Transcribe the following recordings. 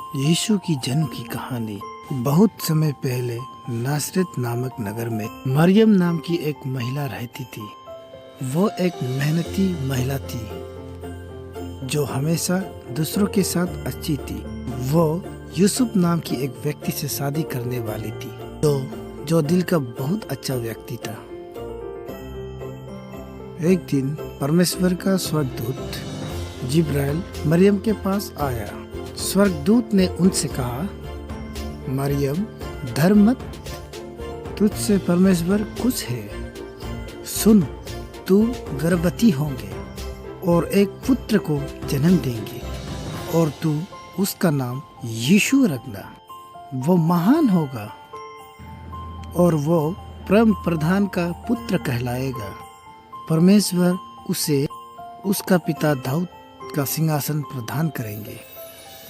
यीशु की जन्म की कहानी। बहुत समय पहले नासरत नामक नगर में मरियम नाम की एक महिला रहती थी। वो एक मेहनती महिला थी जो हमेशा दूसरों के साथ अच्छी थी। वो यूसुफ नाम की एक व्यक्ति से शादी करने वाली थी जो दिल का बहुत अच्छा व्यक्ति था। एक दिन परमेश्वर का स्वर्गदूत जिब्राइल मरियम के पास आया। स्वर्गदूत ने उनसे कहा, मरियम डर मत, तुझसे परमेश्वर खुश है। सुन, तू गर्भवती होंगे और एक पुत्र को जन्म देंगे और तू उसका नाम यीशु रखना। वो महान होगा और वो परम प्रधान का पुत्र कहलाएगा। परमेश्वर उसे उसका पिता दाऊद का सिंहासन प्रदान करेंगे।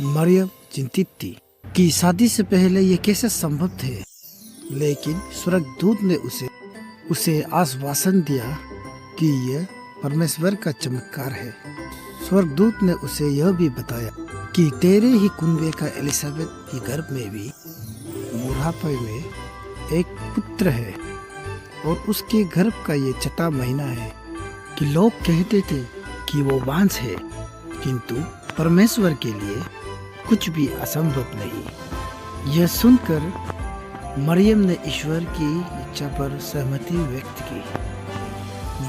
मरियम चिंतित थी कि शादी से पहले ये कैसे संभव थे, लेकिन स्वर्गदूत ने उसे आश्वासन दिया कि यह परमेश्वर का चमत्कार है। स्वर्गदूत ने उसे यह भी बताया कि तेरे ही कुनबे का एलिजाबेथ के गर्भ में भी बुढ़ापे में एक पुत्र है और उसके गर्भ का ये छठा महीना है कि लोग कहते थे कि वो बांझ है, किंतु परमेश्वर के लिए कुछ भी असंभव नहीं। यह सुनकर मरियम ने ईश्वर की इच्छा पर सहमति व्यक्त की।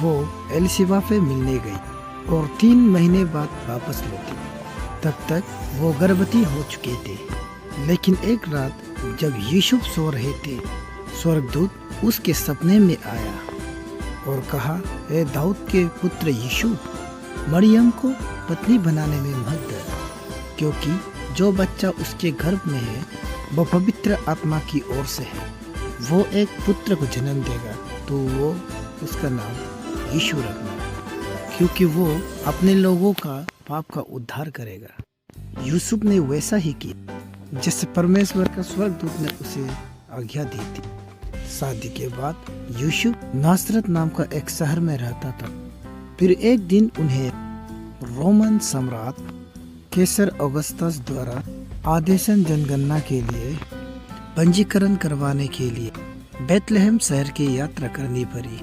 वो एलिशिबा में मिलने गई और 3 महीने बाद वापस लौटी। तब तक वो गर्भवती हो चुके थे। लेकिन एक रात जब यूसुफ सो रहे थे, स्वर्गदूत उसके सपने में आया और कहा, ए दाऊद के पुत्र यूसुफ, मरियम को पत्नी बनाने में मत डर, क्योंकि जो बच्चा उसके गर्भ में है वो पवित्र आत्मा की ओर से है। वो एक पुत्र को जन्म देगा, तो वो उसका नाम यीशु रखना, क्योंकि वो अपने लोगों का पाप का उद्धार करेगा। यूसुफ ने वैसा ही किया जैसे परमेश्वर का स्वर्गदूत ने उसे आज्ञा दी थी। शादी के बाद यूसुफ नासरत नाम का एक शहर में रहता था। फिर एक दिन उन्हें रोमन सम्राट कैसर ऑगस्टस द्वारा आदेशन जनगणना के लिए पंजीकरण करवाने के लिए बेथलेहम शहर की यात्रा करनी पड़ी।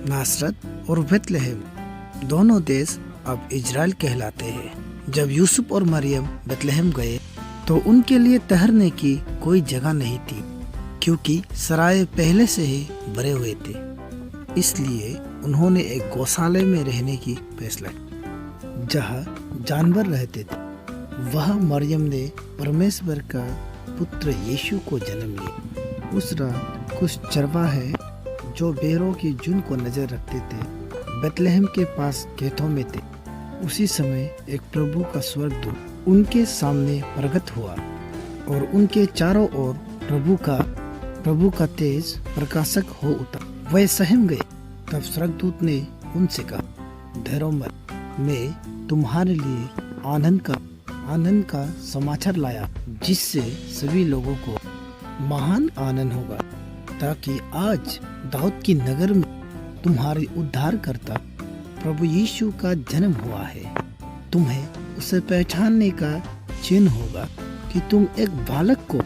नासरत और बेथलेहम दोनों देश अब इजराइल कहलाते हैं। जब यूसुफ और मरियम बेथलेहम गए तो उनके लिए ठहरने की कोई जगह नहीं थी, क्योंकि सराय पहले से ही भरे हुए थे। इसलिए उन्होंने एक गौशाले में रहने की फैसला किया, जहाँ जानवर रहते थे। वह मरियम ने परमेश्वर का पुत्र यीशु को जन्म लिया। उस रात कुछ चरवाहे जो भेड़ों की झुंड को नजर रखते थे बेथलेहम के पास खेतों में थे। उसी समय एक प्रभु का स्वर्गदूत उनके सामने प्रकट हुआ और उनके चारों ओर प्रभु का तेज प्रकाशक हो उतरा। वे सहम गए। तब स्वर्गदूत ने उनसे कहा, डरो मत, मैं तुम्हारे लिए आनंद का समाचार लाया, जिससे सभी लोगों को महान आनंद होगा, ताकि आज दाऊद की नगर में तुम्हारे उद्धारकर्ता प्रभु यीशु का जन्म हुआ है। तुम्हें उसे पहचानने का चिन्ह होगा कि तुम एक बालक को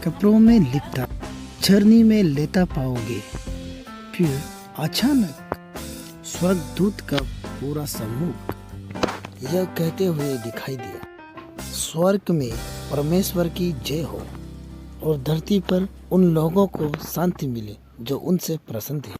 कपड़ों में लिपटा झरनी में लेता पाओगे। फिर अचानक स्वर्गदूत का पूरा समूह यह कहते हुए दिखाई दिया, स्वर्ग में परमेश्वर की जय हो और धरती पर उन लोगों को शांति मिले जो उनसे प्रसन्न थे।